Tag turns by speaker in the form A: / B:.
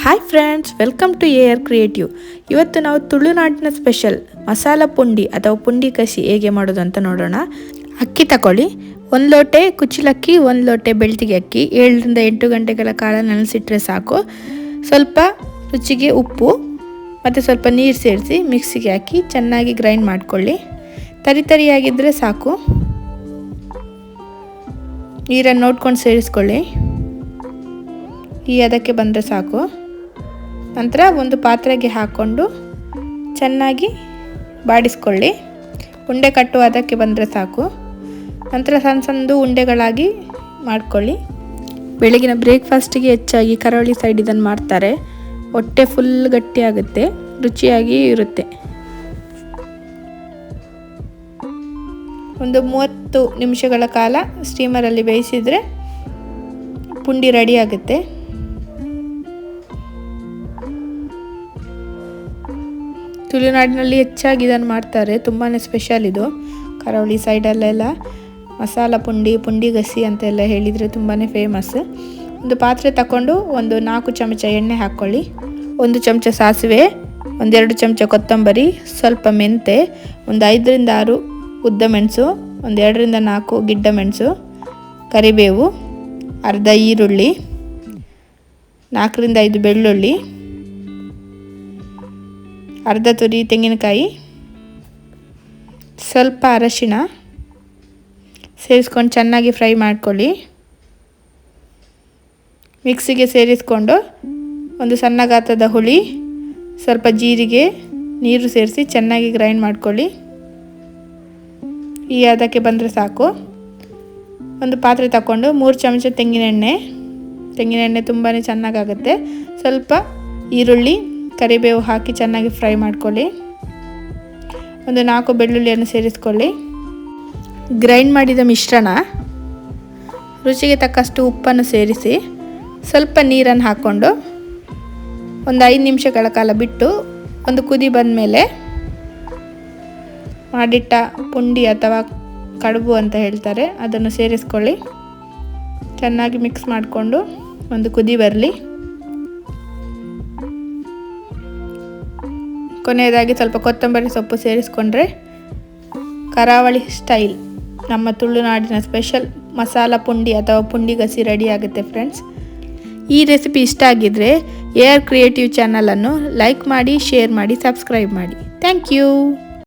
A: Hi friends, welcome to AR creative. ಇವತ್ತು ನಾವು ತುಳುನಾಡಿನ ಸ್ಪೆಷಲ್ ಮಸಾಲ ಪುಂಡಿ ಅಥವಾ ಪುಂಡಿ ಕಸಿ ಹೇಗೆ ಮಾಡೋದು ಅಂತ ನೋಡೋಣ. ಅಕ್ಕಿ ತಗೊಳ್ಳಿ. 1 ಲೋಟೆ ಕುಚ್ಚಲಕ್ಕಿ, 1 ಲೋಟೆ ಬೆಳ್ತಿಗೆ ಅಕ್ಕಿ 7 ರಿಂದ 8 ಗಂಟೆಗಳ ಕಾಲ ನೆನೆಸಿಟ್ರೆ ಸಾಕು. ಸ್ವಲ್ಪ ರುಚಿಗೆ ಉಪ್ಪು ಮತ್ತು ಸ್ವಲ್ಪ ನೀರು ಸೇರಿಸಿ ಮಿಕ್ಸಿಗೆ ಹಾಕಿ ಚೆನ್ನಾಗಿ ಗ್ರೈಂಡ್ ಮಾಡ್ಕೊಳ್ಳಿ. ತರಿಯಾಗಿದ್ದರೆ ಸಾಕು. ನೀರನ್ನು ನೋಡ್ಕೊಂಡು ಸೇರಿಸ್ಕೊಳ್ಳಿ. ಅದಕ್ಕೆ ಬಂದರೆ ಸಾಕು. ನಂತರ ಒಂದು ಪಾತ್ರೆಗೆ ಹಾಕ್ಕೊಂಡು ಚೆನ್ನಾಗಿ ಬಾಡಿಸ್ಕೊಳ್ಳಿ. ಉಂಡೆ ಕಟ್ಟುವ ಅದಕ್ಕೆ ಬಂದರೆ ಸಾಕು. ನಂತರ ಸಣ್ಣ ಸಣ್ಣದು ಉಂಡೆಗಳಾಗಿ ಮಾಡ್ಕೊಳ್ಳಿ. ಬೆಳಗಿನ ಬ್ರೇಕ್ಫಾಸ್ಟಿಗೆ ಹೆಚ್ಚಾಗಿ ಕರಾವಳಿ ಸೈಡ್ ಇದನ್ನು ಮಾಡ್ತಾರೆ. ಹೊಟ್ಟೆ ಫುಲ್ ಗಟ್ಟಿಯಾಗುತ್ತೆ, ರುಚಿಯಾಗಿ ಇರುತ್ತೆ. ಒಂದು 30 ನಿಮಿಷಗಳ ಕಾಲ ಸ್ಟೀಮರಲ್ಲಿ ಬೇಯಿಸಿದರೆ ಪುಂಡಿ ರೆಡಿ ಆಗುತ್ತೆ. ತುಳುನಾಡಿನಲ್ಲಿ ಹೆಚ್ಚಾಗಿ ಇದನ್ನು ಮಾಡ್ತಾರೆ. ತುಂಬಾ ಸ್ಪೆಷಲ್ ಇದು. ಕರಾವಳಿ ಸೈಡಲ್ಲೆಲ್ಲ ಮಸಾಲ ಪುಂಡಿ, ಪುಂಡಿ ಗಸಿ ಅಂತೆಲ್ಲ ಹೇಳಿದರೆ ತುಂಬಾ ಫೇಮಸ್. ಒಂದು ಪಾತ್ರೆ ತಗೊಂಡು ಒಂದು 4 ಚಮಚ ಎಣ್ಣೆ ಹಾಕ್ಕೊಳ್ಳಿ. 1 ಚಮಚ ಸಾಸಿವೆ, 1-2 ಚಮಚ ಕೊತ್ತಂಬರಿ, ಸ್ವಲ್ಪ ಮೆಂತೆ, ಒಂದು 5 ರಿಂದ 6 ಉದ್ದ ಮೆಣಸು, 2 ರಿಂದ 4 ಗಿಡ್ಡ ಮೆಣಸು, ಕರಿಬೇವು, ಅರ್ಧ ಈರುಳ್ಳಿ, 4 ರಿಂದ 5 ಬೆಳ್ಳುಳ್ಳಿ, ಅರ್ಧ ತುರಿ ತೆಂಗಿನಕಾಯಿ, ಸ್ವಲ್ಪ ಅರಶಿನ ಸೇರಿಸ್ಕೊಂಡು ಚೆನ್ನಾಗಿ ಫ್ರೈ ಮಾಡ್ಕೊಳ್ಳಿ. ಮಿಕ್ಸಿಗೆ ಸೇರಿಸ್ಕೊಂಡು ಒಂದು ಸಣ್ಣ ಗಾತ್ರದ ಹುಳಿ, ಸ್ವಲ್ಪ ಜೀರಿಗೆ, ನೀರು ಸೇರಿಸಿ ಚೆನ್ನಾಗಿ ಗ್ರೈಂಡ್ ಮಾಡ್ಕೊಳ್ಳಿ. ಅದಕ್ಕೆ ಬಂದರೆ ಸಾಕು. ಒಂದು ಪಾತ್ರೆ ತಗೊಂಡು 3 ಚಮಚ ತೆಂಗಿನ ಎಣ್ಣೆ ತುಂಬಾ ಚೆನ್ನಾಗಾಗುತ್ತೆ. ಸ್ವಲ್ಪ ಈರುಳ್ಳಿ, ಕರಿಬೇವು ಹಾಕಿ ಚೆನ್ನಾಗಿ ಫ್ರೈ ಮಾಡ್ಕೊಳ್ಳಿ. ಒಂದು 4 ಬೆಳ್ಳುಳ್ಳಿಯನ್ನು ಸೇರಿಸ್ಕೊಳ್ಳಿ. ಗ್ರೈಂಡ್ ಮಾಡಿದ ಮಿಶ್ರಣ, ರುಚಿಗೆ ತಕ್ಕಷ್ಟು ಉಪ್ಪನ್ನು ಸೇರಿಸಿ ಸ್ವಲ್ಪ ನೀರನ್ನು ಹಾಕ್ಕೊಂಡು ಒಂದು 5 ನಿಮಿಷಗಳ ಕಾಲ ಬಿಟ್ಟು ಒಂದು ಕುದಿ ಬಂದ ಮೇಲೆ ಮಾಡಿಟ್ಟ ಪುಂಡಿ ಅಥವಾ ಕಡುಬು ಅಂತ ಹೇಳ್ತಾರೆ, ಅದನ್ನು ಸೇರಿಸ್ಕೊಳ್ಳಿ. ಚೆನ್ನಾಗಿ ಮಿಕ್ಸ್ ಮಾಡಿಕೊಂಡು ಒಂದು ಕುದಿ ಬರಲಿ. ಕೊನೆಯದಾಗಿ ಸ್ವಲ್ಪ ಕೊತ್ತಂಬರಿ ಸೊಪ್ಪು ಸೇರಿಸ್ಕೊಂಡ್ರೆ ಕರಾವಳಿ ಸ್ಟೈಲ್ ನಮ್ಮ ತುಳುನಾಡಿನ ಸ್ಪೆಷಲ್ ಮಸಾಲ ಪುಂಡಿ ಅಥವಾ ಪುಂಡಿ ಗಸಿ ರೆಡಿ ಆಗುತ್ತೆ ಫ್ರೆಂಡ್ಸ್. ಈ ರೆಸಿಪಿ ಇಷ್ಟ ಆಗಿದ್ದರೆ AR ಕ್ರಿಯೇಟಿವ್ ಚಾನಲನ್ನು ಲೈಕ್ ಮಾಡಿ, ಶೇರ್ ಮಾಡಿ, ಸಬ್ಸ್ಕ್ರೈಬ್ ಮಾಡಿ. Thank you.